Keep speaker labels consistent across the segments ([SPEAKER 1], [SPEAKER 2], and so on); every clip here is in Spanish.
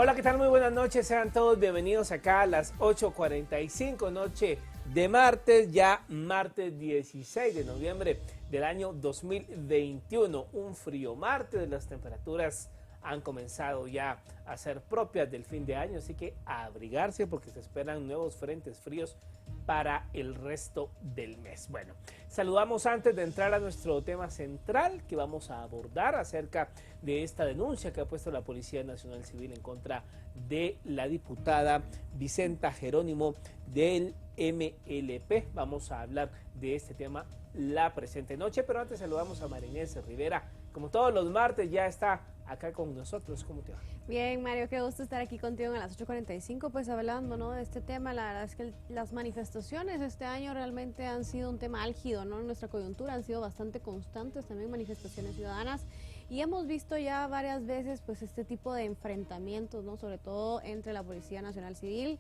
[SPEAKER 1] Hola, ¿qué tal? Muy buenas noches, sean todos bienvenidos acá a las 8:45, noche de martes, ya martes 16 de noviembre del año 2021. Un frío martes, las temperaturas han comenzado ya a ser propias del fin de año, así que a abrigarse porque se esperan nuevos frentes fríos para el resto del mes. Bueno, saludamos antes de entrar a nuestro tema central que vamos a abordar acerca de esta denuncia que ha puesto la Policía Nacional Civil en contra de la diputada Vicenta Jerónimo del MLP. Vamos a hablar de este tema la presente noche, pero antes saludamos a Marinés Rivera. Como todos los martes ya está acá con nosotros. ¿Cómo te va?
[SPEAKER 2] Bien, Mario, qué gusto estar aquí contigo a las 8:45, pues hablando, ¿no?, de este tema. La verdad es que las manifestaciones este año realmente han sido un tema álgido, ¿no? En nuestra coyuntura han sido bastante constantes también manifestaciones ciudadanas y hemos visto ya varias veces pues este tipo de enfrentamientos, ¿no?, sobre todo entre la Policía Nacional Civil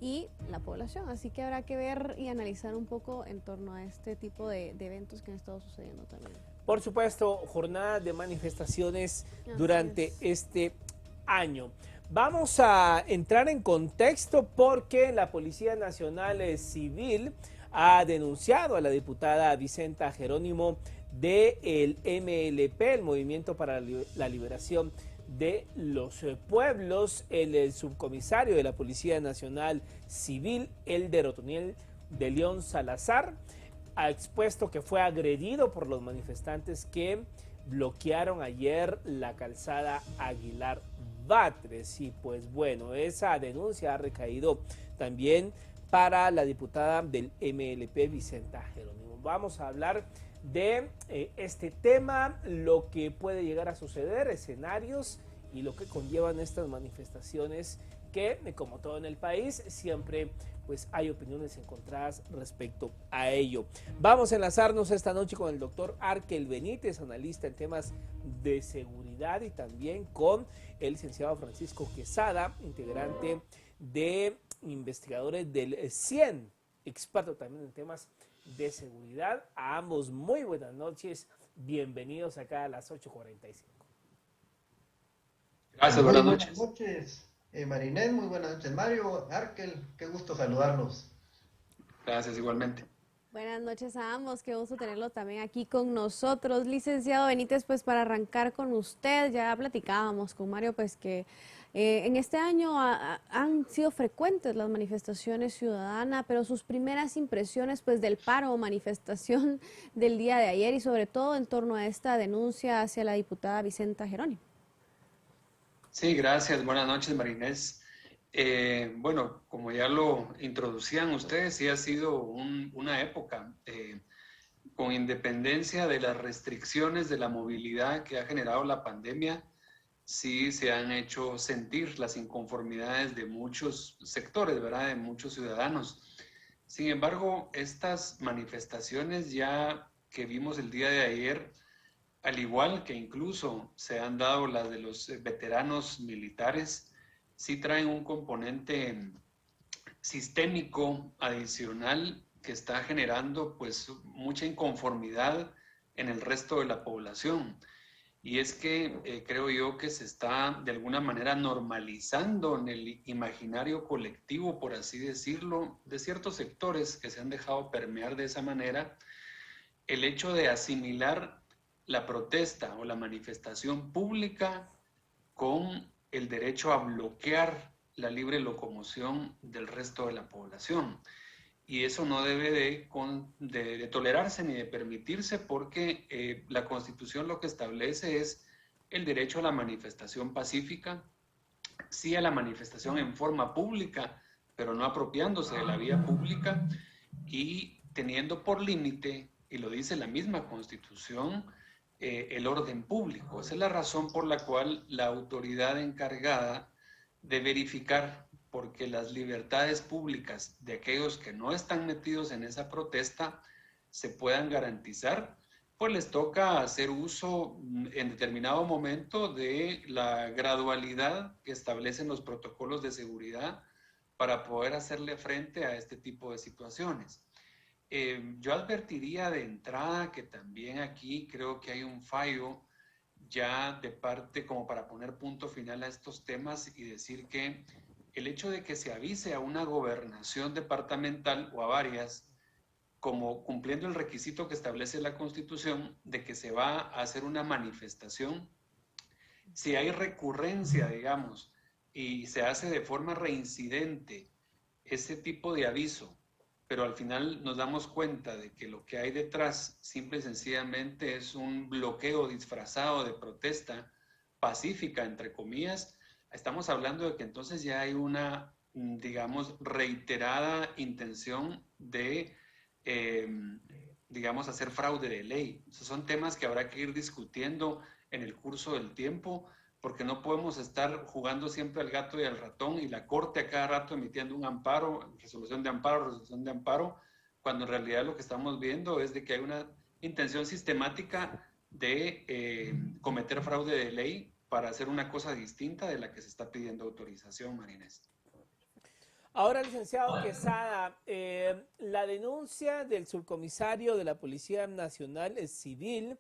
[SPEAKER 2] y la población, así que habrá que ver y analizar un poco en torno a este tipo de eventos que han estado sucediendo también.
[SPEAKER 1] Por supuesto, jornadas de manifestaciones
[SPEAKER 2] Así
[SPEAKER 1] durante
[SPEAKER 2] es.
[SPEAKER 1] este año. Vamos a entrar en contexto porque la Policía Nacional Civil ha denunciado a la diputada Vicenta Jerónimo del MLP, el Movimiento para la Liberación de los Pueblos. El subcomisario de la Policía Nacional Civil, Elder Otoniel de León Salazar, ha expuesto que fue agredido por los manifestantes que bloquearon ayer la calzada Aguilar Batres. Y pues bueno, esa denuncia ha recaído también para la diputada del MLP, Vicenta Jerónimo. Vamos a hablar de este tema, lo que puede llegar a suceder, escenarios y lo que conllevan estas manifestaciones que, como todo en el país, siempre pues hay opiniones encontradas respecto a ello. Vamos a enlazarnos esta noche con el doctor Arkel Benítez, analista en temas de seguridad, y también con el licenciado Francisco Quesada, integrante de investigadores del CIEN, experto también en temas de seguridad. A ambos muy buenas noches, bienvenidos acá a las 8:45.
[SPEAKER 3] Gracias,
[SPEAKER 4] Muy
[SPEAKER 3] buenas
[SPEAKER 4] buenas
[SPEAKER 3] noches.
[SPEAKER 4] noches, Marinés, muy buenas noches, Mario, Arkel, qué gusto saludarlos.
[SPEAKER 3] Gracias igualmente.
[SPEAKER 2] Buenas noches a ambos, qué gusto tenerlo también aquí con nosotros. Licenciado Benítez, pues para arrancar con usted, ya platicábamos con Mario, pues que en este año han sido frecuentes las manifestaciones ciudadanas, pero sus primeras impresiones pues del paro o manifestación del día de ayer y sobre todo en torno a esta denuncia hacia la diputada Vicenta Jerónimo.
[SPEAKER 3] Sí, gracias. Buenas noches, Marinés. Bueno, como ya lo introducían ustedes, sí ha sido una época con independencia de las restricciones de la movilidad que ha generado la pandemia, sí se han hecho sentir las inconformidades de muchos sectores, ¿verdad? De muchos ciudadanos. Sin embargo, estas manifestaciones ya que vimos el día de ayer, al igual que incluso se han dado las de los veteranos militares, sí traen un componente sistémico adicional que está generando pues mucha inconformidad en el resto de la población. Y es que creo yo que se está de alguna manera normalizando en el imaginario colectivo, por así decirlo, de ciertos sectores que se han dejado permear de esa manera, el hecho de asimilar la protesta o la manifestación pública con el derecho a bloquear la libre locomoción del resto de la población. Y eso no debe de tolerarse ni de permitirse porque la Constitución lo que establece es el derecho a la manifestación pacífica, sí a la manifestación en forma pública, pero no apropiándose de la vía pública y teniendo por límite, y lo dice la misma Constitución, el orden público. Esa es la razón por la cual la autoridad encargada de verificar porque las libertades públicas de aquellos que no están metidos en esa protesta se puedan garantizar, pues les toca hacer uso en determinado momento de la gradualidad que establecen los protocolos de seguridad para poder hacerle frente a este tipo de situaciones. Yo advertiría de entrada que también aquí creo que hay un fallo ya de parte como para poner punto final a estos temas y decir que el hecho de que se avise a una gobernación departamental o a varias, como cumpliendo el requisito que establece la Constitución de que se va a hacer una manifestación, si hay recurrencia, digamos, y se hace de forma reincidente ese tipo de aviso, pero al final nos damos cuenta de que lo que hay detrás simple y sencillamente es un bloqueo disfrazado de protesta pacífica, entre comillas, estamos hablando de que entonces ya hay una, digamos, reiterada intención de, digamos, hacer fraude de ley. Esos son temas que habrá que ir discutiendo en el curso del tiempo, porque no podemos estar jugando siempre al gato y al ratón y la corte a cada rato emitiendo un amparo, resolución de amparo, cuando en realidad lo que estamos viendo es de que hay una intención sistemática de cometer fraude de ley para hacer una cosa distinta de la que se está pidiendo autorización, Marinés.
[SPEAKER 1] Ahora, licenciado Quesada, la denuncia del subcomisario de la Policía Nacional Civil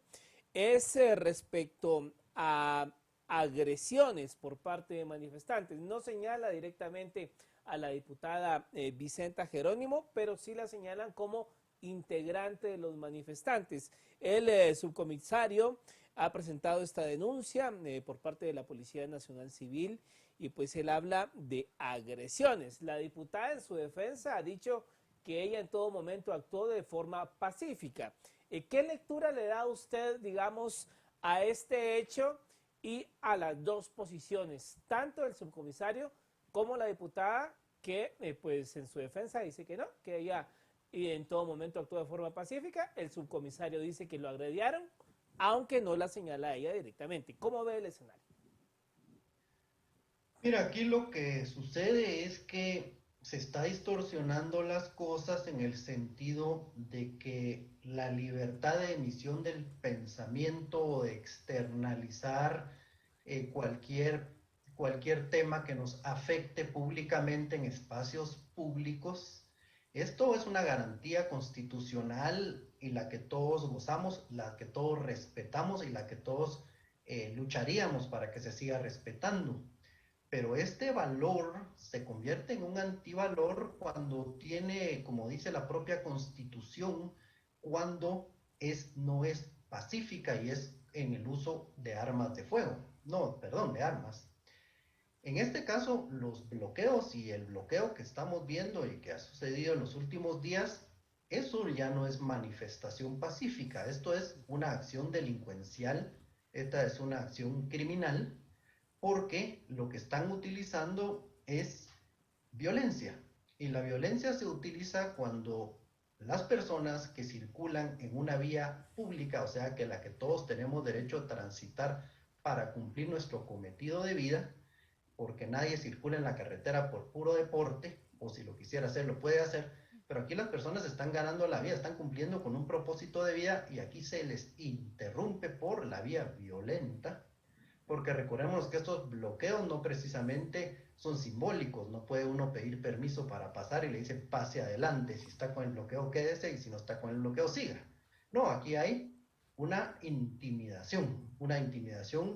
[SPEAKER 1] es respecto a agresiones por parte de manifestantes. No señala directamente a la diputada Vicenta Jerónimo, pero sí la señalan como integrante de los manifestantes. El subcomisario ha presentado esta denuncia por parte de la Policía Nacional Civil y pues él habla de agresiones. La diputada en su defensa ha dicho que ella en todo momento actuó de forma pacífica. ¿Qué lectura le da usted, digamos, a este hecho y a las dos posiciones, tanto del subcomisario como la diputada, que pues en su defensa dice que no, que ella en todo momento actuó de forma pacífica? El subcomisario dice que lo agredieron, aunque no la señala a ella directamente. ¿Cómo ve el escenario?
[SPEAKER 4] Mira, aquí lo que sucede es que se está distorsionando las cosas en el sentido de que la libertad de emisión del pensamiento o de externalizar cualquier tema que nos afecte públicamente en espacios públicos, esto es una garantía constitucional y la que todos gozamos, la que todos respetamos y la que todos lucharíamos para que se siga respetando. Pero este valor se convierte en un antivalor cuando tiene, como dice la propia Constitución, cuando no es pacífica y es en el uso de armas de fuego. No, perdón, de armas. En este caso, los bloqueos y el bloqueo que estamos viendo y que ha sucedido en los últimos días, eso ya no es manifestación pacífica, esto es una acción delincuencial, esta es una acción criminal, porque lo que están utilizando es violencia. Y la violencia se utiliza cuando las personas que circulan en una vía pública, o sea, que la que todos tenemos derecho a transitar para cumplir nuestro cometido de vida, porque nadie circula en la carretera por puro deporte, o si lo quisiera hacer, lo puede hacer, pero aquí las personas están ganando la vida, están cumpliendo con un propósito de vida y aquí se les interrumpe por la vía violenta, porque recordemos que estos bloqueos no precisamente son simbólicos, no puede uno pedir permiso para pasar y le dice pase adelante, si está con el bloqueo quédese y si no está con el bloqueo siga. No, aquí hay una intimidación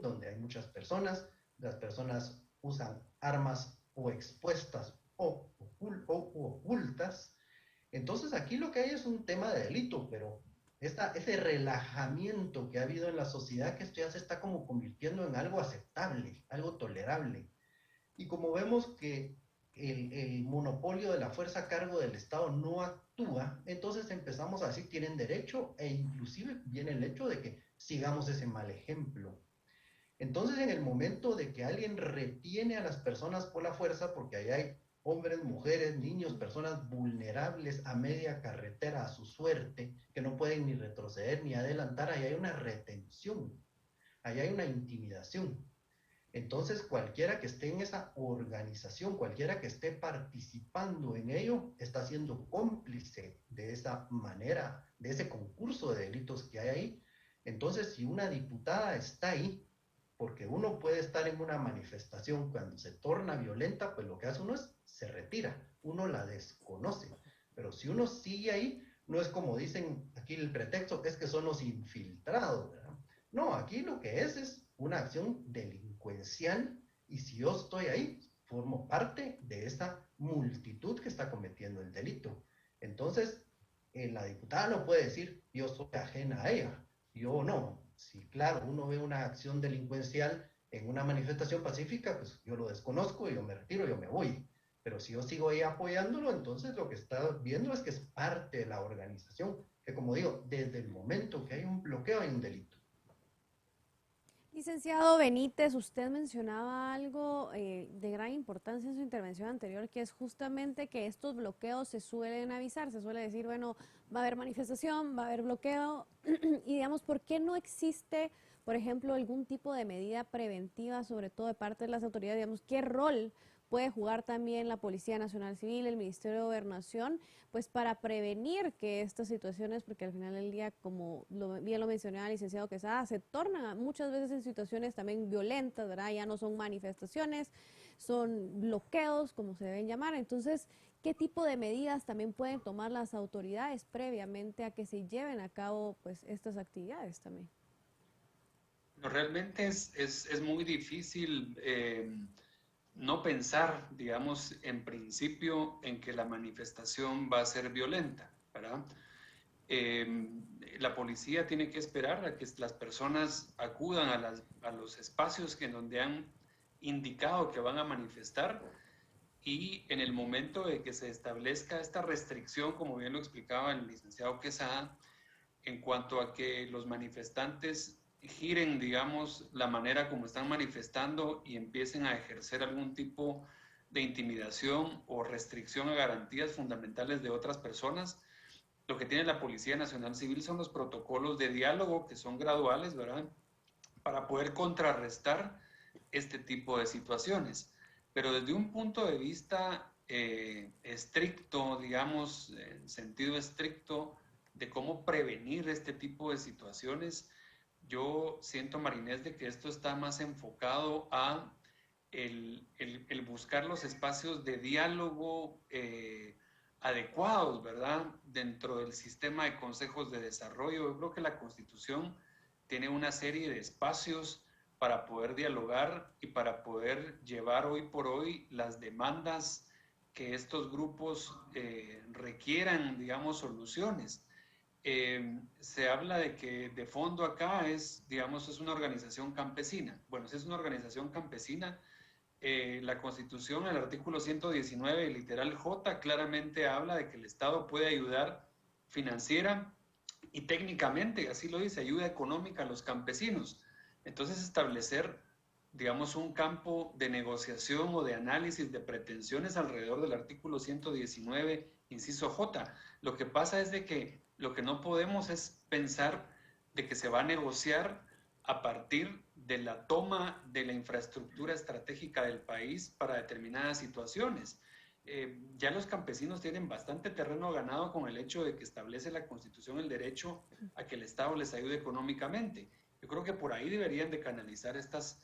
[SPEAKER 4] donde hay muchas personas, las personas usan armas o expuestas o ocultas. Entonces aquí lo que hay es un tema de delito, pero ese relajamiento que ha habido en la sociedad, que esto ya se está como convirtiendo en algo aceptable, algo tolerable. Y como vemos que el monopolio de la fuerza a cargo del Estado no actúa, entonces empezamos a decir tienen derecho e inclusive viene el hecho de que sigamos ese mal ejemplo. Entonces, en el momento de que alguien retiene a las personas por la fuerza, porque ahí hay hombres, mujeres, niños, personas vulnerables a media carretera a su suerte, que no pueden ni retroceder ni adelantar, ahí hay una retención, ahí hay una intimidación. Entonces, cualquiera que esté en esa organización, cualquiera que esté participando en ello, está siendo cómplice de esa manera, de ese concurso de delitos que hay ahí. Entonces, si una diputada está ahí, porque uno puede estar en una manifestación cuando se torna violenta, pues lo que hace uno es se retira, uno la desconoce. Pero si uno sigue ahí, no es como dicen aquí el pretexto, es que son los infiltrados, ¿verdad? No, aquí lo que es una acción delincuencial y si yo estoy ahí, formo parte de esta multitud que está cometiendo el delito. Entonces, la diputada no puede decir, yo soy ajena a ella, yo no. Si, claro, uno ve una acción delincuencial en una manifestación pacífica, pues yo lo desconozco, yo me retiro, yo me voy. Pero si yo sigo ahí apoyándolo, entonces lo que está viendo es que es parte de la organización, que como digo, desde el momento que hay un bloqueo hay un delito.
[SPEAKER 2] Licenciado Benítez, usted mencionaba algo de gran importancia en su intervención anterior, que es justamente que estos bloqueos se suelen avisar, se suele decir, bueno, va a haber manifestación, va a haber bloqueo, y digamos, ¿por qué no existe, por ejemplo, algún tipo de medida preventiva, sobre todo de parte de las autoridades? Digamos, ¿qué rol puede jugar también la Policía Nacional Civil, el Ministerio de Gobernación, pues para prevenir que estas situaciones, porque al final del día, como bien lo mencionaba el licenciado Quesada, se tornan muchas veces en situaciones también violentas, ¿verdad? Ya no son manifestaciones, son bloqueos, como se deben llamar. Entonces, ¿qué tipo de medidas también pueden tomar las autoridades previamente a que se lleven a cabo pues estas actividades también?
[SPEAKER 3] No, realmente es muy difícil no pensar, digamos, en principio en que la manifestación va a ser violenta, ¿verdad? Eh, la policía tiene que esperar a que las personas acudan a los espacios en donde han indicado que van a manifestar y en el momento de que se establezca esta restricción, como bien lo explicaba el licenciado Quesada, en cuanto a que los manifestantes giren, digamos, la manera como están manifestando y empiecen a ejercer algún tipo de intimidación o restricción a garantías fundamentales de otras personas, lo que tiene la Policía Nacional Civil son los protocolos de diálogo que son graduales, ¿verdad? Para poder contrarrestar este tipo de situaciones. Pero desde un punto de vista estricto, digamos, en sentido estricto, de cómo prevenir este tipo de situaciones, yo siento, Marinés, de que esto está más enfocado a el buscar los espacios de diálogo adecuados, ¿verdad? Dentro del sistema de consejos de desarrollo. Yo creo que la Constitución tiene una serie de espacios para poder dialogar y para poder llevar hoy por hoy las demandas que estos grupos requieran, digamos, soluciones. Se habla de que de fondo acá es, digamos, es una organización campesina. Bueno, si es una organización campesina, la Constitución, el artículo 119, el literal J, claramente habla de que el Estado puede ayudar financiera y técnicamente, así lo dice, ayuda económica a los campesinos. Entonces, establecer, digamos, un campo de negociación o de análisis de pretensiones alrededor del artículo 119, inciso J. Lo que pasa es de que lo que no podemos es pensar de que se va a negociar a partir de la toma de la infraestructura estratégica del país para determinadas situaciones. Ya los campesinos tienen bastante terreno ganado con el hecho de que establece la Constitución el derecho a que el Estado les ayude económicamente. Yo creo que por ahí deberían de canalizar estas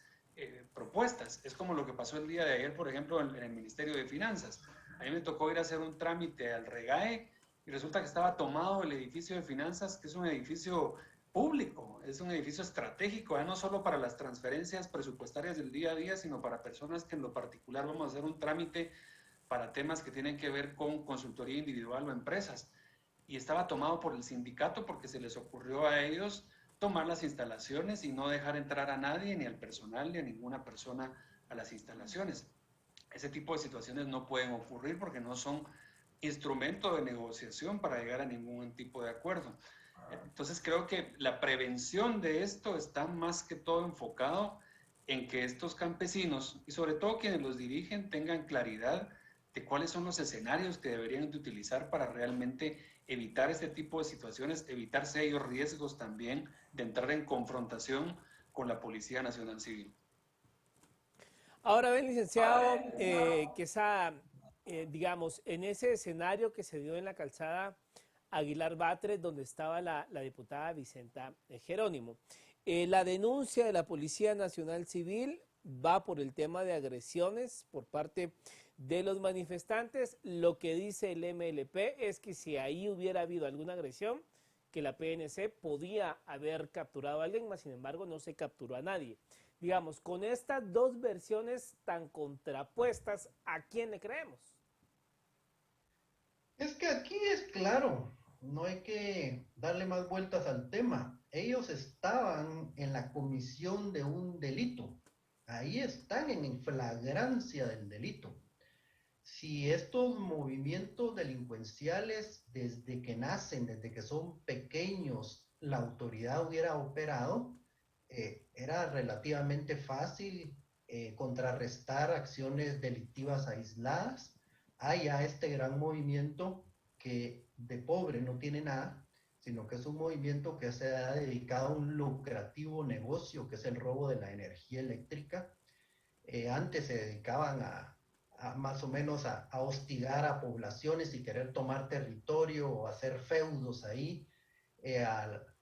[SPEAKER 3] propuestas. Es como lo que pasó el día de ayer, por ejemplo, en el Ministerio de Finanzas. A mí me tocó ir a hacer un trámite al REGAE y resulta que estaba tomado el edificio de finanzas, que es un edificio público, es un edificio estratégico, no solo para las transferencias presupuestarias del día a día, sino para personas que en lo particular vamos a hacer un trámite para temas que tienen que ver con consultoría individual o empresas. Y estaba tomado por el sindicato porque se les ocurrió a ellos tomar las instalaciones y no dejar entrar a nadie, ni al personal, ni a ninguna persona a las instalaciones. Ese tipo de situaciones no pueden ocurrir porque no son instrumento de negociación para llegar a ningún tipo de acuerdo. Entonces creo que la prevención de esto está más que todo enfocado en que estos campesinos y sobre todo quienes los dirigen tengan claridad de cuáles son los escenarios que deberían de utilizar para realmente evitar este tipo de situaciones, evitar serios riesgos también de entrar en confrontación con la Policía Nacional Civil.
[SPEAKER 1] Ahora ven, licenciado Quesada, digamos, en ese escenario que se dio en la calzada Aguilar Batres, donde estaba la diputada Vicenta Jerónimo, la denuncia de la Policía Nacional Civil va por el tema de agresiones por parte de los manifestantes. Lo que dice el MLP es que si ahí hubiera habido alguna agresión, que la PNC podía haber capturado a alguien más, sin embargo no se capturó a nadie. Digamos, con estas dos versiones tan contrapuestas, ¿a quién le creemos?
[SPEAKER 4] Es que aquí es claro, no hay que darle más vueltas al tema. Ellos estaban en la comisión de un delito. Ahí están en flagrancia del delito. Si estos movimientos delincuenciales desde que nacen, desde que son pequeños, la autoridad hubiera operado, era relativamente fácil contrarrestar acciones delictivas aisladas. Hay ya este gran movimiento que de pobre no tiene nada, sino que es un movimiento que se ha dedicado a un lucrativo negocio, que es el robo de la energía eléctrica. Antes se dedicaban a más o menos a hostigar a poblaciones y querer tomar territorio o hacer feudos ahí,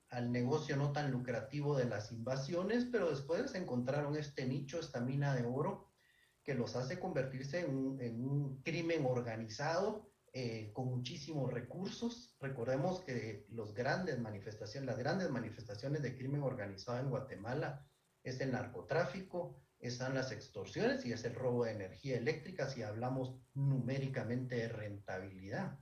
[SPEAKER 4] al negocio no tan lucrativo de las invasiones, pero después encontraron este nicho, esta mina de oro, que los hace convertirse en un crimen organizado con muchísimos recursos. Recordemos que las grandes manifestaciones de crimen organizado en Guatemala es el narcotráfico, están las extorsiones y es el robo de energía eléctrica si hablamos numéricamente de rentabilidad.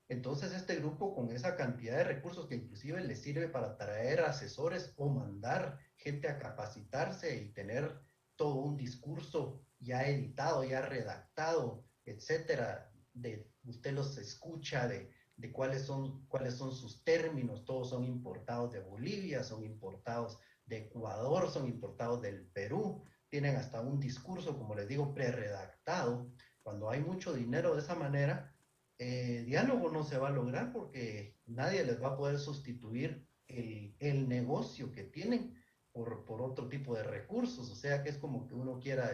[SPEAKER 4] Entonces este grupo con esa cantidad de recursos que inclusive les sirve para traer asesores o mandar gente a capacitarse y tener todo un discurso ya editado, ya redactado, etcétera, usted los escucha de cuáles son sus términos, todos son importados de Bolivia, son importados de Ecuador, son importados del Perú, tienen hasta un discurso, como les digo, preredactado. Cuando hay mucho dinero de esa manera, diálogo no se va a lograr porque nadie les va a poder sustituir el negocio que tienen por otro tipo de recursos. O sea que es como que uno quiera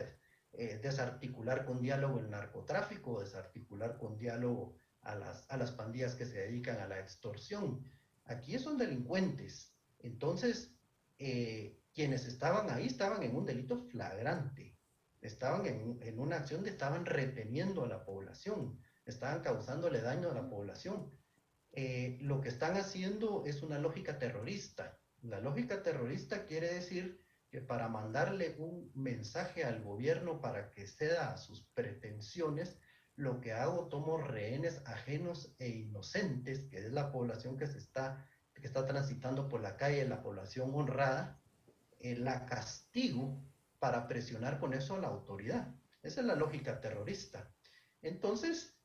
[SPEAKER 4] desarticular con diálogo el narcotráfico, desarticular con diálogo a las pandillas que se dedican a la extorsión. Aquí son delincuentes. Entonces, quienes estaban ahí estaban en un delito flagrante, estaban en una acción de estaban reteniendo a la población, estaban causándole daño a la población. Lo que están haciendo es una lógica terrorista. La lógica terrorista quiere decir que para mandarle un mensaje al gobierno para que ceda a sus pretensiones, lo que hago, tomo rehenes ajenos e inocentes, que es la población que está transitando por la calle, la población honrada, la castigo para presionar con eso a la autoridad. Esa es la lógica terrorista. Entonces,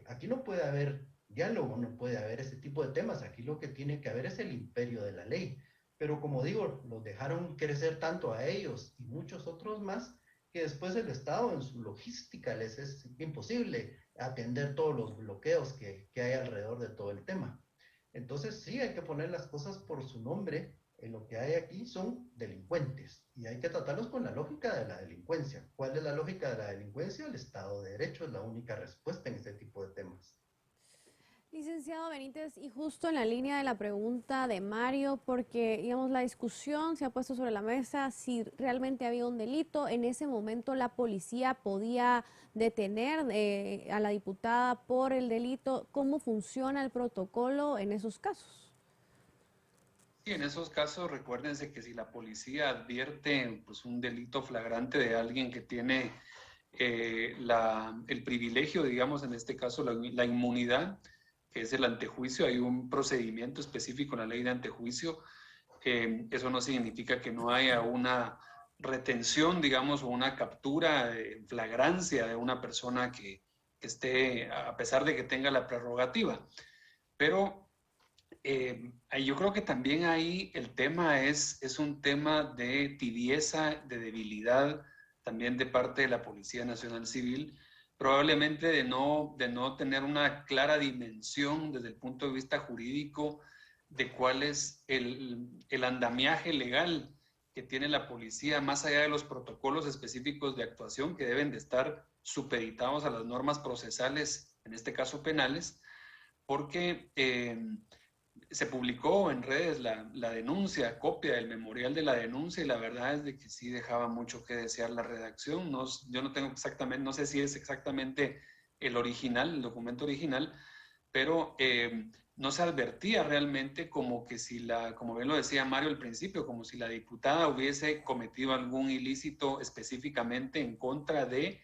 [SPEAKER 4] aquí no puede haber diálogo, no puede haber ese tipo de temas. Aquí lo que tiene que haber es el imperio de la ley. Pero como digo, los dejaron crecer tanto a ellos y muchos otros más, que después el Estado en su logística les es imposible atender todos los bloqueos que hay alrededor de todo el tema. Entonces sí hay que poner las cosas por su nombre. Lo que hay aquí son delincuentes y hay que tratarlos con la lógica de la delincuencia. ¿Cuál es la lógica de la delincuencia? El Estado de Derecho es la única respuesta en este tipo de temas.
[SPEAKER 2] Licenciado Benítez, y justo en la línea de la pregunta de Mario, porque digamos la discusión se ha puesto sobre la mesa si realmente había un delito. En ese momento la policía podía detener a la diputada por el delito. ¿Cómo funciona el protocolo en esos casos?
[SPEAKER 3] Sí, en esos casos recuérdense que si la policía advierte pues, un delito flagrante de alguien que tiene el privilegio, digamos en este caso la inmunidad, que es el antejuicio, hay un procedimiento específico en la ley de antejuicio. Eso no significa que no haya una retención, digamos, o una captura en flagrancia de una persona que esté, a pesar de que tenga la prerrogativa. Pero yo creo que también ahí el tema es un tema de tibieza, de debilidad, también de parte de la Policía Nacional Civil, probablemente de no tener una clara dimensión desde el punto de vista jurídico de cuál es el andamiaje legal que tiene la policía, más allá de los protocolos específicos de actuación que deben de estar supeditados a las normas procesales, en este caso penales, porque se publicó en redes la denuncia, copia del memorial de la denuncia, y la verdad es de que sí dejaba mucho que desear la redacción. Yo no tengo exactamente, no sé si es exactamente el original, el documento original, pero no se advertía realmente como que si como bien lo decía Mario al principio, como si la diputada hubiese cometido algún ilícito específicamente en contra de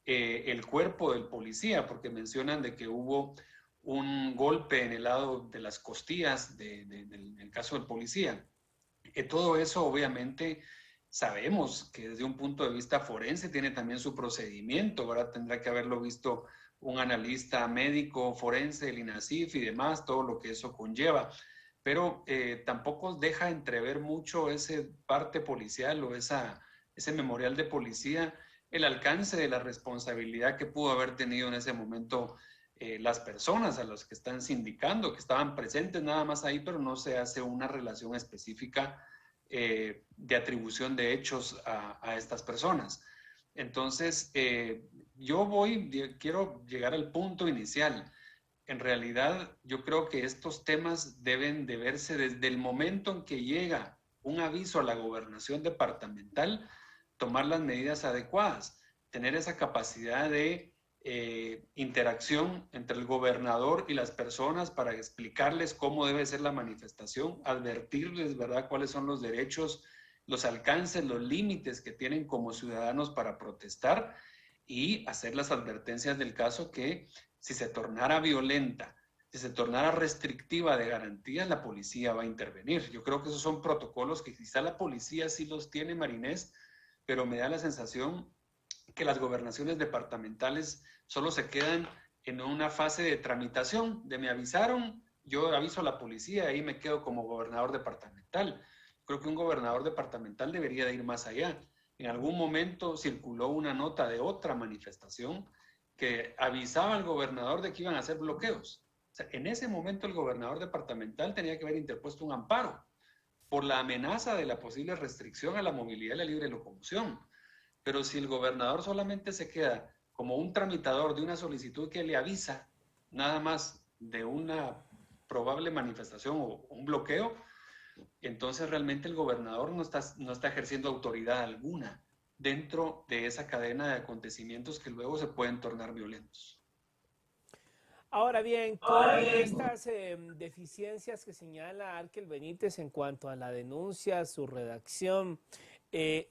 [SPEAKER 3] el cuerpo del policía, porque mencionan de que hubo un golpe en el lado de las costillas del caso del policía. Todo eso obviamente sabemos que desde un punto de vista forense tiene también su procedimiento, ¿verdad? Tendrá que haberlo visto un analista médico forense, el INASIF y demás, todo lo que eso conlleva. Pero tampoco deja entrever mucho ese parte policial o ese memorial de policía, el alcance de la responsabilidad que pudo haber tenido en ese momento las personas a las que están sindicando, que estaban presentes nada más ahí, pero no se hace una relación específica de atribución de hechos a estas personas. Entonces, quiero llegar al punto inicial. En realidad, yo creo que estos temas deben de verse desde el momento en que llega un aviso a la gobernación departamental, tomar las medidas adecuadas, tener esa capacidad de interacción entre el gobernador y las personas para explicarles cómo debe ser la manifestación, advertirles, ¿verdad?, cuáles son los derechos, los alcances, los límites que tienen como ciudadanos para protestar y hacer las advertencias del caso que si se tornara violenta, si se tornara restrictiva de garantías, la policía va a intervenir. Yo creo que esos son protocolos que quizá la policía sí los tiene, Marinés, pero me da la sensación que las gobernaciones departamentales solo se quedan en una fase de tramitación, de me avisaron, yo aviso a la policía, ahí me quedo como gobernador departamental. Creo que un gobernador departamental debería de ir más allá. En algún momento circuló una nota de otra manifestación que avisaba al gobernador de que iban a hacer bloqueos. O sea, en ese momento el gobernador departamental tenía que haber interpuesto un amparo por la amenaza de la posible restricción a la movilidad y la libre locomoción. Pero si el gobernador solamente se queda como un tramitador de una solicitud que le avisa nada más de una probable manifestación o un bloqueo, entonces realmente el gobernador no está ejerciendo autoridad alguna dentro de esa cadena de acontecimientos que luego se pueden tornar violentos.
[SPEAKER 1] Ahora bien, con estas deficiencias que señala Arkel Benítez en cuanto a la denuncia, su redacción, eh,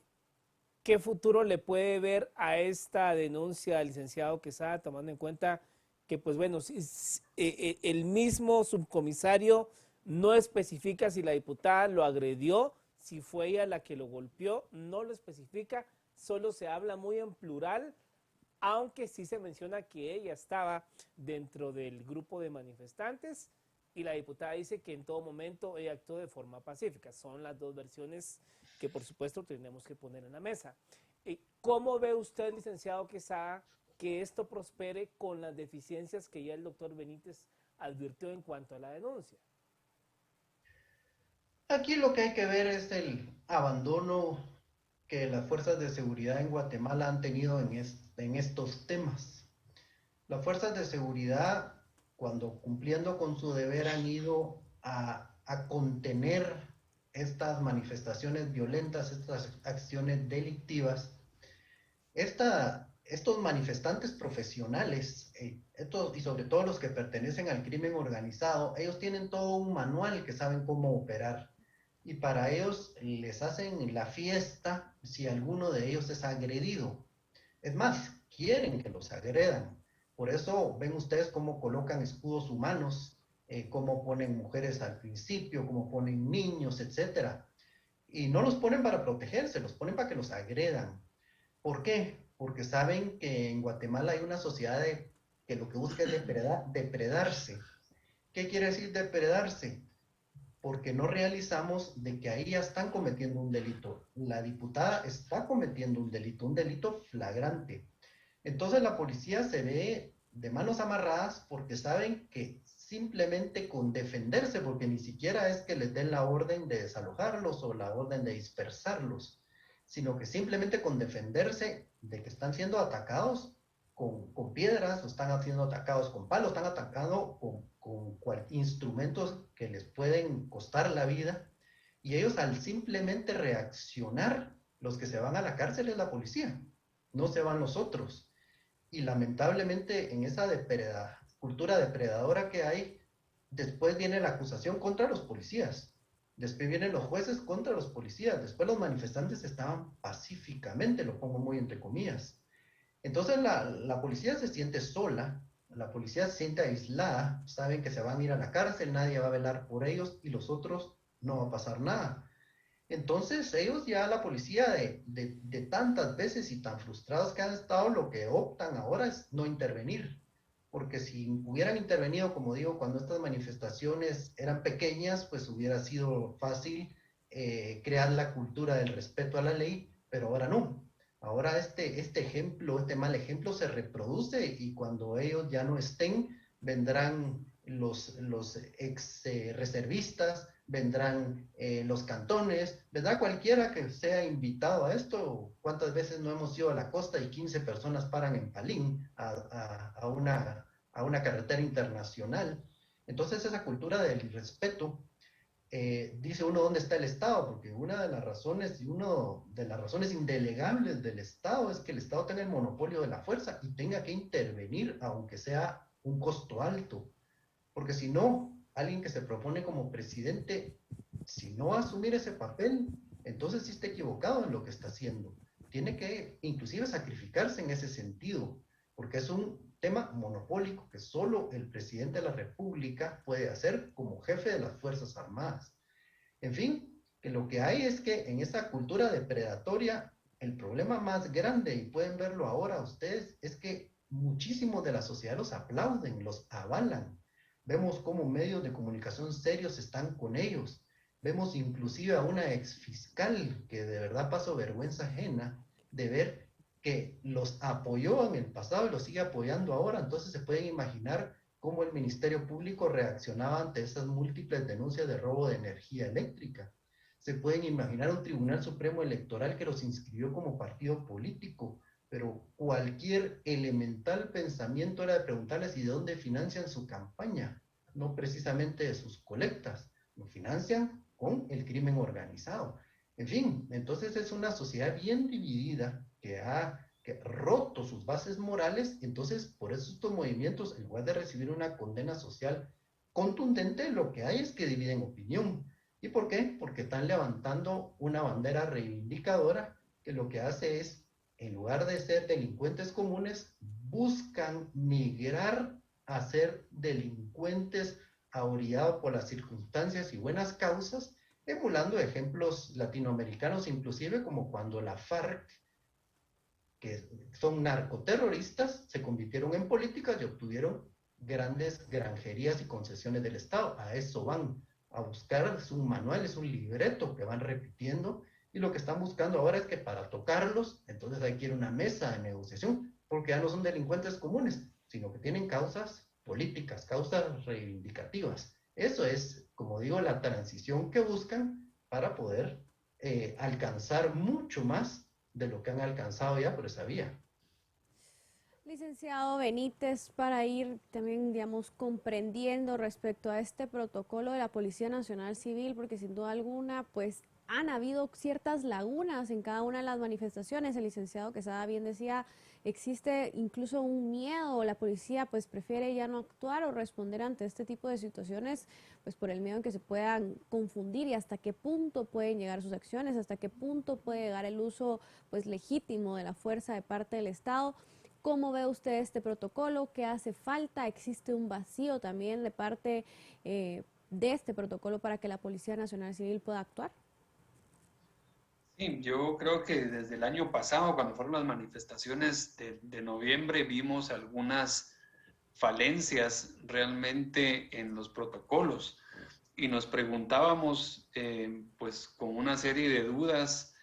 [SPEAKER 1] ¿qué futuro le puede ver a esta denuncia, licenciado Quesada, tomando en cuenta que, pues bueno, el mismo subcomisario no especifica si la diputada lo agredió, si fue ella la que lo golpeó, no lo especifica, solo se habla muy en plural, aunque sí se menciona que ella estaba dentro del grupo de manifestantes y la diputada dice que en todo momento ella actuó de forma pacífica. Son las dos versiones que por supuesto tenemos que poner en la mesa. ¿Cómo ve usted, licenciado Quesada, que esto prospere con las deficiencias que ya el doctor Benítez advirtió en cuanto a la denuncia?
[SPEAKER 4] Aquí lo que hay que ver es el abandono que las fuerzas de seguridad en Guatemala han tenido en estos temas. Las fuerzas de seguridad, cuando cumpliendo con su deber, han ido a contener estas manifestaciones violentas, estas acciones delictivas. Estos manifestantes profesionales, y sobre todo los que pertenecen al crimen organizado, ellos tienen todo un manual que saben cómo operar. Y para ellos les hacen la fiesta si alguno de ellos es agredido. Es más, quieren que los agredan. Por eso ven ustedes cómo colocan escudos humanos, cómo ponen mujeres al principio, cómo ponen niños, etc. Y no los ponen para protegerse, los ponen para que los agredan. ¿Por qué? Porque saben que en Guatemala hay una sociedad que lo que busca es depredarse. ¿Qué quiere decir depredarse? Porque no realizamos de que ahí ya están cometiendo un delito. La diputada está cometiendo un delito flagrante. Entonces la policía se ve de manos amarradas porque saben que simplemente con defenderse, porque ni siquiera es que les den la orden de desalojarlos o la orden de dispersarlos, sino que simplemente con defenderse de que están siendo atacados con piedras, o están siendo atacados con palos, están atacando con instrumentos que les pueden costar la vida, y ellos al simplemente reaccionar, los que se van a la cárcel es la policía, no se van los otros. Y lamentablemente en esa cultura depredadora que hay, después viene la acusación contra los policías, después vienen los jueces contra los policías, después los manifestantes estaban pacíficamente, lo pongo muy entre comillas. Entonces la policía se siente sola, la policía se siente aislada, saben que se van a ir a la cárcel, nadie va a velar por ellos y los otros no va a pasar nada. Entonces ellos ya, la policía de tantas veces y tan frustrados que han estado, lo que optan ahora es no intervenir. Porque si hubieran intervenido, como digo, cuando estas manifestaciones eran pequeñas, pues hubiera sido fácil crear la cultura del respeto a la ley, pero ahora no. Ahora este ejemplo, este mal ejemplo se reproduce y cuando ellos ya no estén, vendrán los ex reservistas, vendrán los cantones, vendrá cualquiera que sea invitado a esto. ¿Cuántas veces no hemos ido a la costa y 15 personas paran en Palín a una carretera internacional? Entonces esa cultura del respeto, dice uno dónde está el Estado, porque una de las razones indelegables del Estado es que el Estado tenga el monopolio de la fuerza y tenga que intervenir aunque sea un costo alto. Porque si no, alguien que se propone como presidente, si no va a asumir ese papel, entonces sí está equivocado en lo que está haciendo. Tiene que inclusive sacrificarse en ese sentido, porque es un tema monopólico que solo el presidente de la República puede hacer como jefe de las Fuerzas Armadas. En fin, que lo que hay es que en esa cultura depredatoria, el problema más grande, y pueden verlo ahora ustedes, es que muchísimos de la sociedad los aplauden, los avalan. Vemos cómo medios de comunicación serios están con ellos. Vemos inclusive a una exfiscal que de verdad pasó vergüenza ajena de ver que los apoyó en el pasado y los sigue apoyando ahora. Entonces se pueden imaginar cómo el Ministerio Público reaccionaba ante esas múltiples denuncias de robo de energía eléctrica. Se pueden imaginar un Tribunal Supremo Electoral que los inscribió como partido político, pero cualquier elemental pensamiento era de preguntarles y de dónde financian su campaña, no precisamente de sus colectas, lo financian con el crimen organizado. En fin, entonces es una sociedad bien dividida que ha roto sus bases morales. Entonces por eso estos movimientos, en lugar de recibir una condena social contundente, lo que hay es que dividen opinión. ¿Y por qué? Porque están levantando una bandera reivindicadora que lo que hace es, en lugar de ser delincuentes comunes, buscan migrar a ser delincuentes aurillados por las circunstancias y buenas causas, emulando ejemplos latinoamericanos, inclusive como cuando la FARC, que son narcoterroristas, se convirtieron en políticas y obtuvieron grandes granjerías y concesiones del Estado. A eso van a buscar, es un manual, es un libreto que van repitiendo, y lo que están buscando ahora es que para tocarlos, entonces hay que ir a una mesa de negociación, porque ya no son delincuentes comunes, sino que tienen causas políticas, causas reivindicativas. Eso es, como digo, la transición que buscan para poder alcanzar mucho más de lo que han alcanzado ya por esa vía.
[SPEAKER 2] Licenciado Benítez, para ir también, digamos, comprendiendo respecto a este protocolo de la Policía Nacional Civil, porque sin duda alguna, pues han habido ciertas lagunas en cada una de las manifestaciones. El licenciado Quesada bien decía, existe incluso un miedo, la policía pues prefiere ya no actuar o responder ante este tipo de situaciones, pues por el miedo en que se puedan confundir y hasta qué punto pueden llegar sus acciones, hasta qué punto puede llegar el uso pues legítimo de la fuerza de parte del Estado. ¿Cómo ve usted este protocolo? ¿Qué hace falta? ¿Existe un vacío también de parte de este protocolo para que la Policía Nacional Civil pueda actuar?
[SPEAKER 3] Sí, yo creo que desde el año pasado, cuando fueron las manifestaciones de noviembre, vimos algunas falencias realmente en los protocolos y nos preguntábamos, pues con una serie de dudas,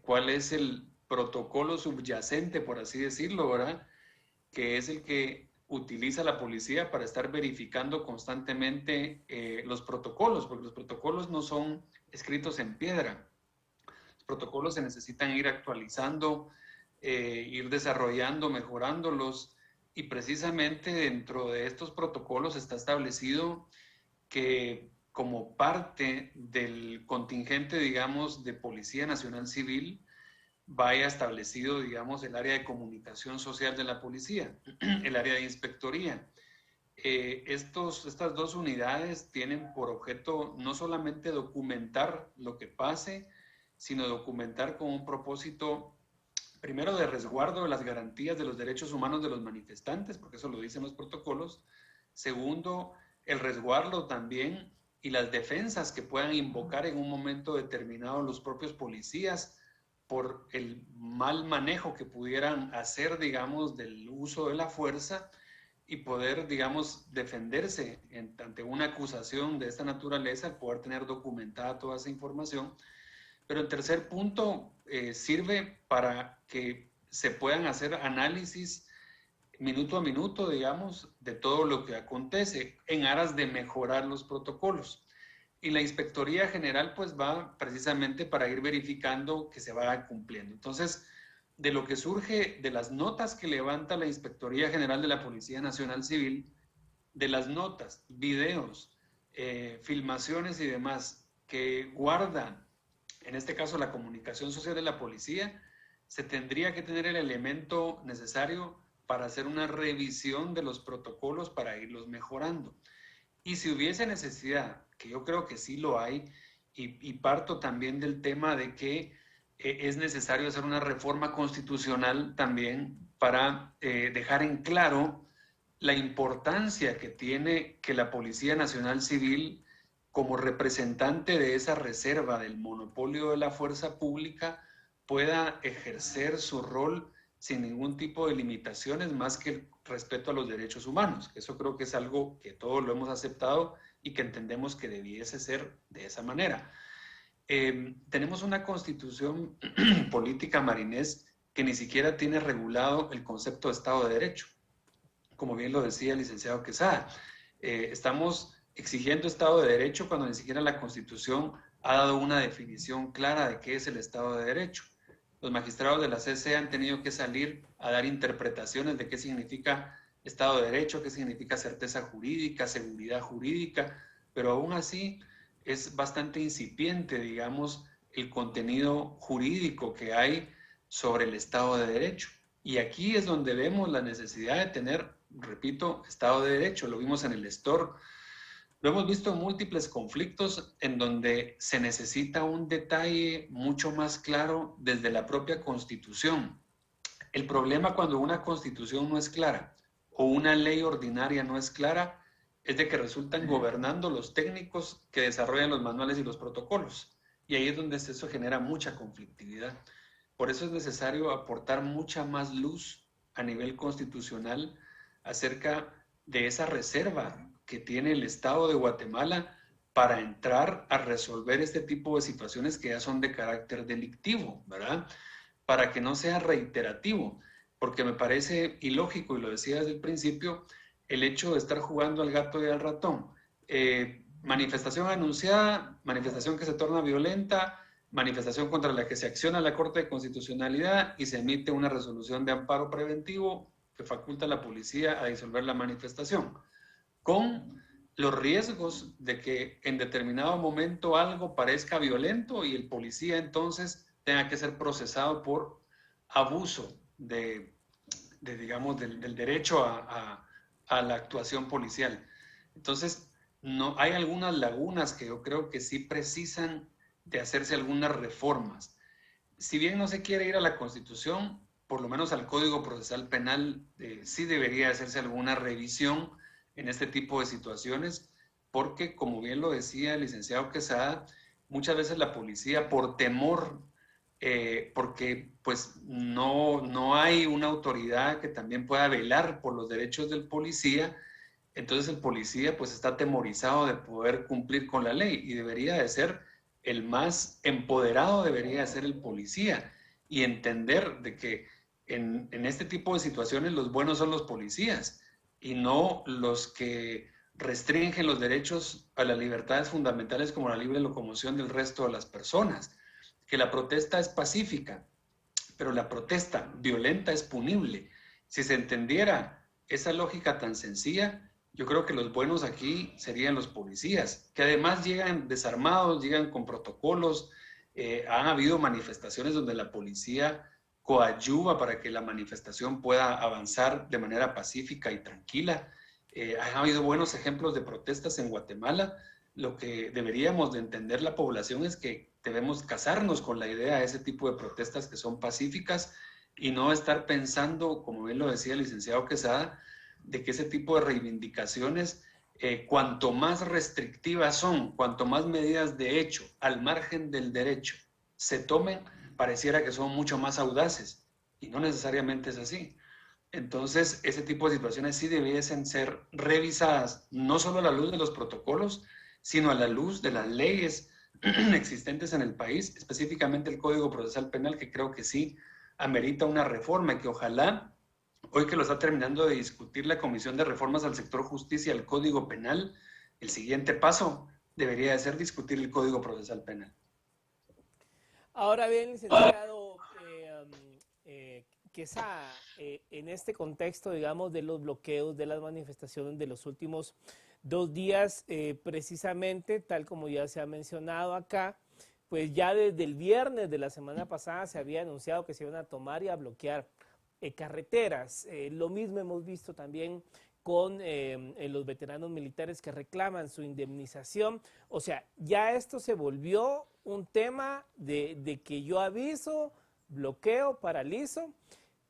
[SPEAKER 3] cuál es el protocolo subyacente, por así decirlo, ¿verdad? Que es el que utiliza la policía para estar verificando constantemente los protocolos, porque los protocolos no son escritos en piedra. Los protocolos se necesitan ir actualizando, ir desarrollando, mejorándolos, y precisamente dentro de estos protocolos está establecido que como parte del contingente, digamos, de Policía Nacional Civil, vaya establecido, digamos, el área de comunicación social de la policía, el área de inspectoría, Estas dos unidades tienen por objeto no solamente documentar lo que pase, sino documentar con un propósito, primero, de resguardo de las garantías de los derechos humanos de los manifestantes, porque eso lo dicen los protocolos. Segundo, el resguardo también y las defensas que puedan invocar en un momento determinado los propios policías por el mal manejo que pudieran hacer, digamos, del uso de la fuerza y poder, digamos, defenderse ante una acusación de esta naturaleza, poder tener documentada toda esa información. Pero en tercer punto, sirve para que se puedan hacer análisis minuto a minuto, digamos, de todo lo que acontece en aras de mejorar los protocolos. Y la Inspectoría General pues va precisamente para ir verificando que se va cumpliendo. Entonces, de lo que surge de las notas que levanta la Inspectoría General de la Policía Nacional Civil, de las notas, videos, filmaciones y demás que guardan, en este caso la comunicación social de la policía, se tendría que tener el elemento necesario para hacer una revisión de los protocolos para irlos mejorando. Y si hubiese necesidad, que yo creo que sí lo hay, y parto también del tema de que es necesario hacer una reforma constitucional también para dejar en claro la importancia que tiene que la Policía Nacional Civil, como representante de esa reserva del monopolio de la fuerza pública, pueda ejercer su rol sin ningún tipo de limitaciones más que el respeto a los derechos humanos. Eso creo que es algo que todos lo hemos aceptado y que entendemos que debiese ser de esa manera. Tenemos una constitución política, Marinés, que ni siquiera tiene regulado el concepto de Estado de Derecho. Como bien lo decía el licenciado Quesada, estamos exigiendo Estado de Derecho cuando ni siquiera la Constitución ha dado una definición clara de qué es el Estado de Derecho. Los magistrados de la CC han tenido que salir a dar interpretaciones de qué significa Estado de Derecho, qué significa certeza jurídica, seguridad jurídica, pero aún así es bastante incipiente, digamos, el contenido jurídico que hay sobre el Estado de Derecho. Y aquí es donde vemos la necesidad de tener, repito, Estado de Derecho. Lo vimos en el STOR. Lo hemos visto en múltiples conflictos en donde se necesita un detalle mucho más claro desde la propia Constitución. El problema cuando una Constitución no es clara o una ley ordinaria no es clara es de que resultan gobernando los técnicos que desarrollan los manuales y los protocolos. Y ahí es donde eso genera mucha conflictividad. Por eso es necesario aportar mucha más luz a nivel constitucional acerca de esa reserva que tiene el Estado de Guatemala para entrar a resolver este tipo de situaciones que ya son de carácter delictivo, ¿verdad? Para que no sea reiterativo, porque me parece ilógico, y lo decía desde el principio, el hecho de estar jugando al gato y al ratón. Manifestación anunciada, manifestación que se torna violenta, manifestación contra la que se acciona la Corte de Constitucionalidad y se emite una resolución de amparo preventivo que faculta a la policía a disolver la manifestación, con los riesgos de que en determinado momento algo parezca violento y el policía entonces tenga que ser procesado por abuso digamos, del derecho a la actuación policial. Entonces, no, hay algunas lagunas que yo creo que sí precisan de hacerse algunas reformas. Si bien no se quiere ir a la Constitución, por lo menos al Código Procesal Penal, sí debería hacerse alguna revisión en este tipo de situaciones, porque como bien lo decía el licenciado Quesada, muchas veces la policía por temor, porque pues no hay una autoridad que también pueda velar por los derechos del policía, entonces el policía pues está atemorizado de poder cumplir con la ley y debería de ser el más empoderado, debería de ser el policía y entender de que en este tipo de situaciones los buenos son los policías y no los que restringen los derechos a las libertades fundamentales como la libre locomoción del resto de las personas. Que la protesta es pacífica, pero la protesta violenta es punible. Si se entendiera esa lógica tan sencilla, yo creo que los buenos aquí serían los policías, que además llegan desarmados, llegan con protocolos. Han habido manifestaciones donde la policía coadyuva para que la manifestación pueda avanzar de manera pacífica y tranquila. Han habido buenos ejemplos de protestas en Guatemala. Lo que deberíamos de entender la población es que debemos casarnos con la idea de ese tipo de protestas que son pacíficas y no estar pensando, como bien lo decía el licenciado Quesada, de que ese tipo de reivindicaciones, cuanto más restrictivas son, cuanto más medidas de hecho al margen del derecho se tomen, pareciera que son mucho más audaces y no necesariamente es así. Entonces, ese tipo de situaciones sí debiesen ser revisadas, no solo a la luz de los protocolos, sino a la luz de las leyes existentes en el país, específicamente el Código Procesal Penal, que creo que sí amerita una reforma y que ojalá, hoy que lo está terminando de discutir la Comisión de Reformas al Sector Justicia, el Código Penal, el siguiente paso debería de ser discutir el Código Procesal Penal.
[SPEAKER 1] Ahora bien, licenciado Quesada, en este contexto, digamos, de los bloqueos, de las manifestaciones de los últimos 2 días, precisamente, tal como ya se ha mencionado acá, pues ya desde el viernes de la semana pasada se había anunciado que se iban a tomar y a bloquear carreteras. Lo mismo hemos visto también con los veteranos militares que reclaman su indemnización. O sea, ya esto se volvió un tema de que yo aviso, bloqueo, paralizo,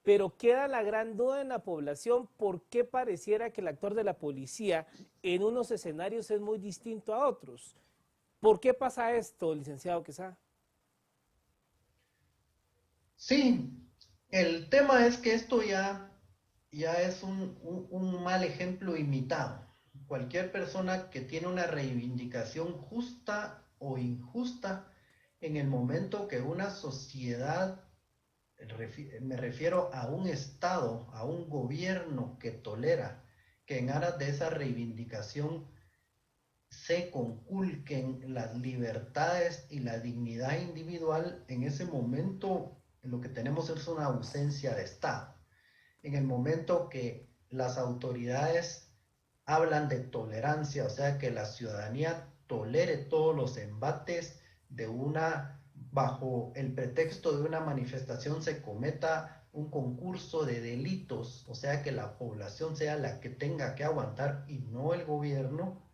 [SPEAKER 1] pero queda la gran duda en la población por qué pareciera que el actor de la policía en unos escenarios es muy distinto a otros. ¿Por qué pasa esto, licenciado Quesada?
[SPEAKER 4] Sí, el tema es que esto ya es un mal ejemplo imitado. Cualquier persona que tiene una reivindicación justa o injusta en el momento que una sociedad, me refiero a un Estado, a un gobierno que tolera que en aras de esa reivindicación se conculquen las libertades y la dignidad individual, en ese momento lo que tenemos es una ausencia de Estado. En el momento que las autoridades hablan de tolerancia, o sea, que la ciudadanía tolere todos los embates de bajo el pretexto de una manifestación se cometa un concurso de delitos, o sea, que la población sea la que tenga que aguantar y no el gobierno.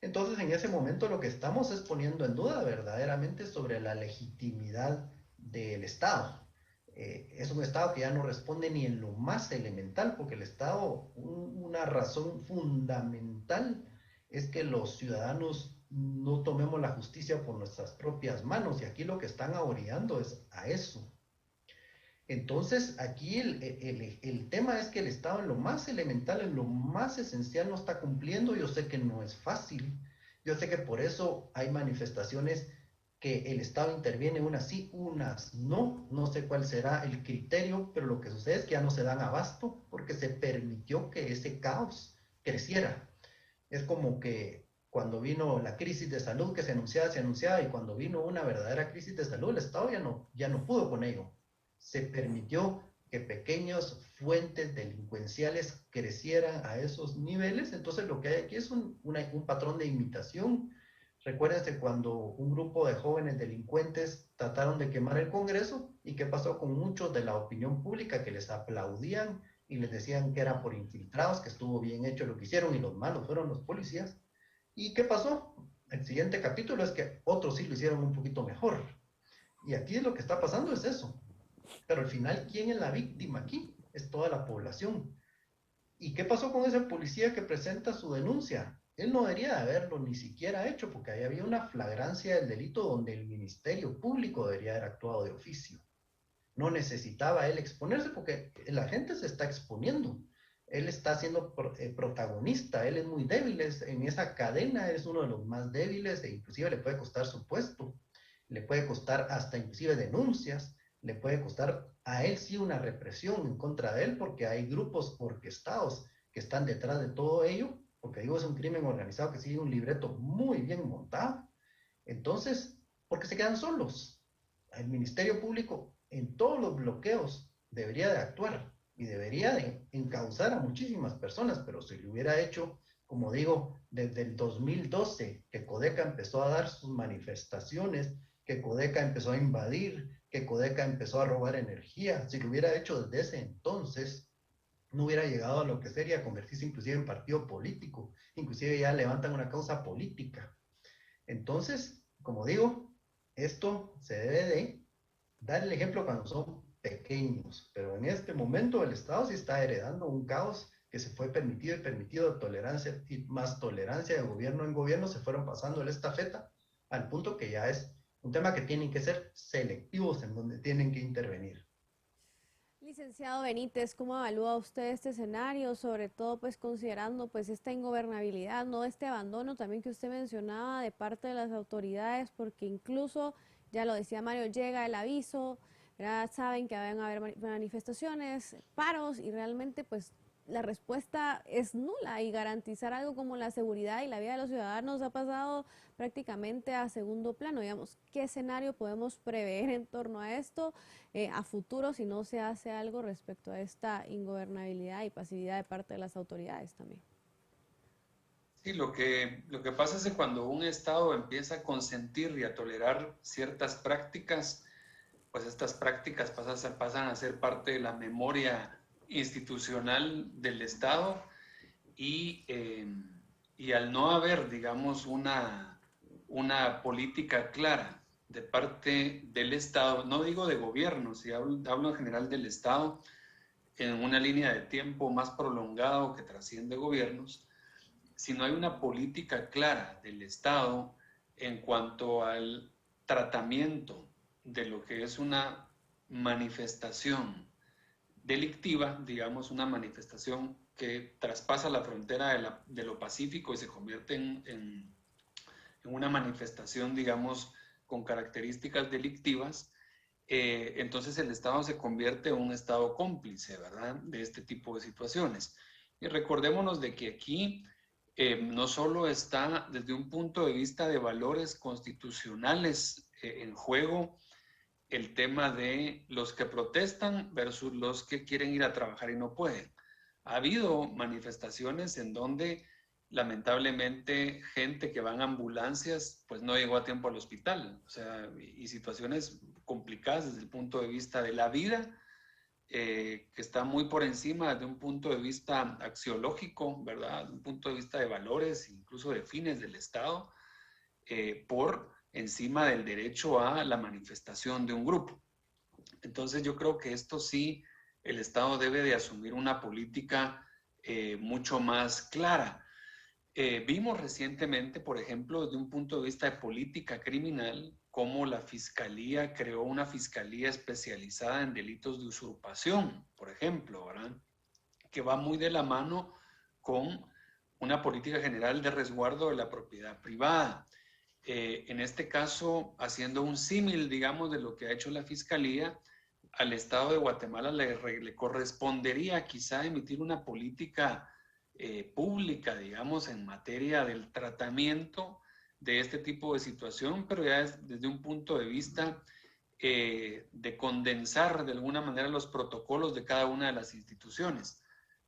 [SPEAKER 4] Entonces, en ese momento lo que estamos es poniendo en duda verdaderamente sobre la legitimidad del Estado. Es un Estado que ya no responde ni en lo más elemental, porque el Estado, una razón fundamental es que los ciudadanos no tomemos la justicia por nuestras propias manos, y aquí lo que están orillando es a eso. Entonces, aquí el tema es que el Estado en lo más elemental, en lo más esencial no está cumpliendo. Yo sé que no es fácil. Yo sé que por eso hay manifestaciones que el Estado interviene, unas sí, unas no. No sé cuál será el criterio, pero lo que sucede es que ya no se dan abasto porque se permitió que ese caos creciera. Es como que cuando vino la crisis de salud que se anunciaba, y cuando vino una verdadera crisis de salud, el Estado ya no pudo con ello. Se permitió que pequeñas fuentes delincuenciales crecieran a esos niveles. Entonces lo que hay aquí es un patrón de imitación. Recuérdense cuando un grupo de jóvenes delincuentes trataron de quemar el Congreso, y qué pasó con muchos de la opinión pública que les aplaudían y les decían que era por infiltrados, que estuvo bien hecho lo que hicieron y los malos fueron los policías. ¿Y qué pasó? El siguiente capítulo es que otros sí lo hicieron un poquito mejor. Y aquí lo que está pasando es eso. Pero al final, ¿quién es la víctima aquí? Es toda la población. ¿Y qué pasó con ese policía que presenta su denuncia? Él no debería de haberlo ni siquiera hecho, porque ahí había una flagrancia del delito donde el Ministerio Público debería haber actuado de oficio. No necesitaba él exponerse porque la gente se está exponiendo. Él está siendo protagonista, él es muy débil, en esa cadena es uno de los más débiles, e inclusive le puede costar su puesto, le puede costar hasta inclusive denuncias, le puede costar a él sí una represión en contra de él, porque hay grupos orquestados que están detrás de todo ello, porque digo, es un crimen organizado que sigue un libreto muy bien montado. Entonces, porque se quedan solos. El Ministerio Público en todos los bloqueos debería de actuar y debería de encauzar a muchísimas personas, pero si lo hubiera hecho, como digo, desde el 2012, que Codeca empezó a dar sus manifestaciones, que Codeca empezó a invadir, que Codeca empezó a robar energía, si lo hubiera hecho desde ese entonces, no hubiera llegado a lo que sería convertirse inclusive en partido político, inclusive ya levantan una causa política. Entonces, como digo, esto se debe de dar el ejemplo cuando son pequeños, pero en este momento el Estado sí está heredando un caos que se fue permitido y permitido, tolerancia y más tolerancia de gobierno en gobierno, se fueron pasando la estafeta al punto que ya es un tema que tienen que ser selectivos en donde tienen que intervenir.
[SPEAKER 2] Licenciado Benítez, ¿cómo evalúa usted este escenario? Sobre todo, pues considerando pues esta ingobernabilidad, no este abandono también que usted mencionaba de parte de las autoridades, porque incluso, ya lo decía Mario, llega el aviso, ¿verdad? Saben que van a haber manifestaciones, paros y realmente pues la respuesta es nula y garantizar algo como la seguridad y la vida de los ciudadanos ha pasado prácticamente a segundo plano. Digamos, ¿qué escenario podemos prever en torno a esto a futuro si no se hace algo respecto a esta ingobernabilidad y pasividad de parte de las autoridades también?
[SPEAKER 3] Sí, lo que pasa es que cuando un Estado empieza a consentir y a tolerar ciertas prácticas, pues estas prácticas pasan a ser parte de la memoria institucional del Estado y al no haber, digamos, una política clara de parte del Estado, no digo de gobierno, si hablo en general del Estado, en una línea de tiempo más prolongado que trasciende gobiernos, si no hay una política clara del Estado en cuanto al tratamiento de lo que es una manifestación delictiva, digamos, una manifestación que traspasa la frontera de lo pacífico y se convierte en una manifestación, digamos, con características delictivas, entonces el Estado se convierte en un Estado cómplice, ¿verdad?, de este tipo de situaciones. Y recordémonos de que aquí no solo está desde un punto de vista de valores constitucionales en juego el tema de los que protestan versus los que quieren ir a trabajar y no pueden. Ha habido manifestaciones en donde lamentablemente gente que va en ambulancias pues no llegó a tiempo al hospital, o sea, y situaciones complicadas desde el punto de vista de la vida, que está muy por encima desde un punto de vista axiológico, ¿verdad? Un punto de vista de valores, incluso de fines del Estado, por encima del derecho a la manifestación de un grupo. Entonces yo creo que esto sí, el Estado debe de asumir una política mucho más clara. Vimos recientemente, por ejemplo, desde un punto de vista de política criminal, cómo la Fiscalía creó una Fiscalía especializada en delitos de usurpación, por ejemplo, ¿verdad?, que va muy de la mano con una política general de resguardo de la propiedad privada. En este caso, haciendo un símil, digamos, de lo que ha hecho la Fiscalía, al Estado de Guatemala le correspondería quizá emitir una política pública, digamos, en materia del tratamiento de este tipo de situación, pero ya es desde un punto de vista de condensar de alguna manera los protocolos de cada una de las instituciones.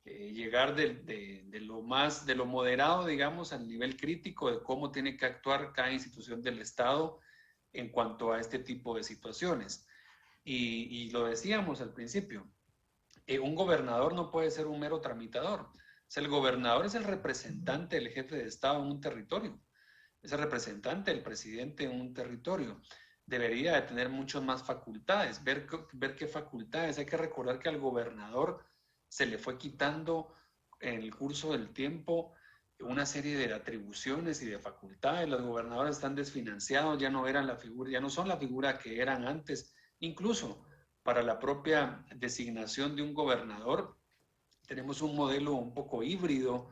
[SPEAKER 3] Llegar de lo moderado, digamos, al nivel crítico de cómo tiene que actuar cada institución del Estado en cuanto a este tipo de situaciones. Y lo decíamos al principio, un gobernador no puede ser un mero tramitador. O sea, el gobernador es el representante del jefe de Estado en un territorio, es el representante del presidente en un territorio. Debería de tener muchas más facultades, ver qué facultades. Hay que recordar que al gobernador se le fue quitando en el curso del tiempo una serie de atribuciones y de facultades. Los gobernadores están desfinanciados, ya no eran la figura, ya no son la figura que eran antes. Incluso para la propia designación de un gobernador, tenemos un modelo un poco híbrido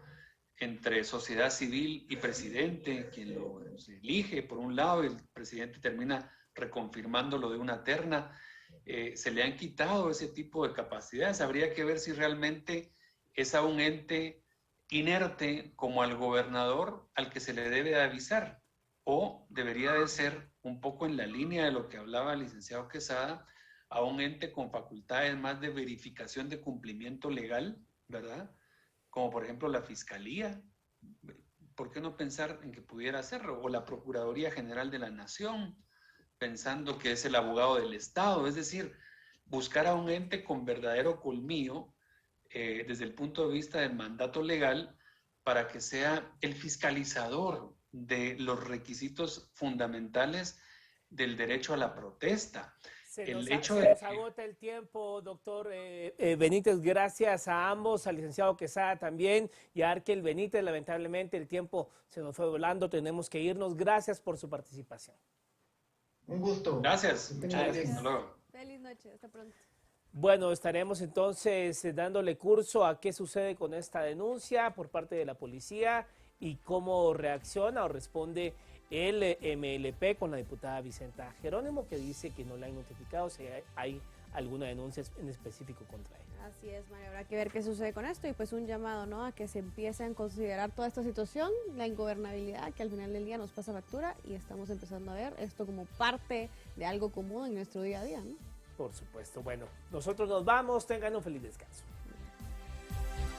[SPEAKER 3] entre sociedad civil y presidente, quien lo elige por un lado y el presidente termina reconfirmándolo de una terna. Se le han quitado ese tipo de capacidades. Habría que ver si realmente es a un ente inerte como al gobernador al que se le debe avisar, o debería de ser un poco en la línea de lo que hablaba el licenciado Quesada, a un ente con facultades más de verificación de cumplimiento legal, ¿verdad? Como por ejemplo la Fiscalía. ¿Por qué no pensar en que pudiera hacerlo? O la Procuraduría General de la Nación, pensando que es el abogado del Estado, es decir, buscar a un ente con verdadero colmillo desde el punto de vista del mandato legal para que sea el fiscalizador de los requisitos fundamentales del derecho a la protesta.
[SPEAKER 1] Se nos agota el tiempo, doctor Benítez. Gracias a ambos, al licenciado Quesada también y a Arkel Benítez. Lamentablemente el tiempo se nos fue volando, tenemos que irnos. Gracias por su participación.
[SPEAKER 4] Un gusto.
[SPEAKER 3] Gracias.
[SPEAKER 2] Gracias.
[SPEAKER 3] Hasta luego.
[SPEAKER 2] Feliz noche, hasta pronto.
[SPEAKER 1] Bueno, estaremos entonces dándole curso a qué sucede con esta denuncia por parte de la policía y cómo reacciona o responde el MLP con la diputada Vicenta Jerónimo, que dice que no la han notificado si hay alguna denuncia en específico contra ella.
[SPEAKER 2] Así es, María, habrá que ver qué sucede con esto y pues un llamado, ¿no?, a que se empiece a considerar toda esta situación, la ingobernabilidad que al final del día nos pasa factura y estamos empezando a ver esto como parte de algo común en nuestro día a día, ¿no?
[SPEAKER 1] Por supuesto. Bueno, nosotros nos vamos, tengan un feliz descanso.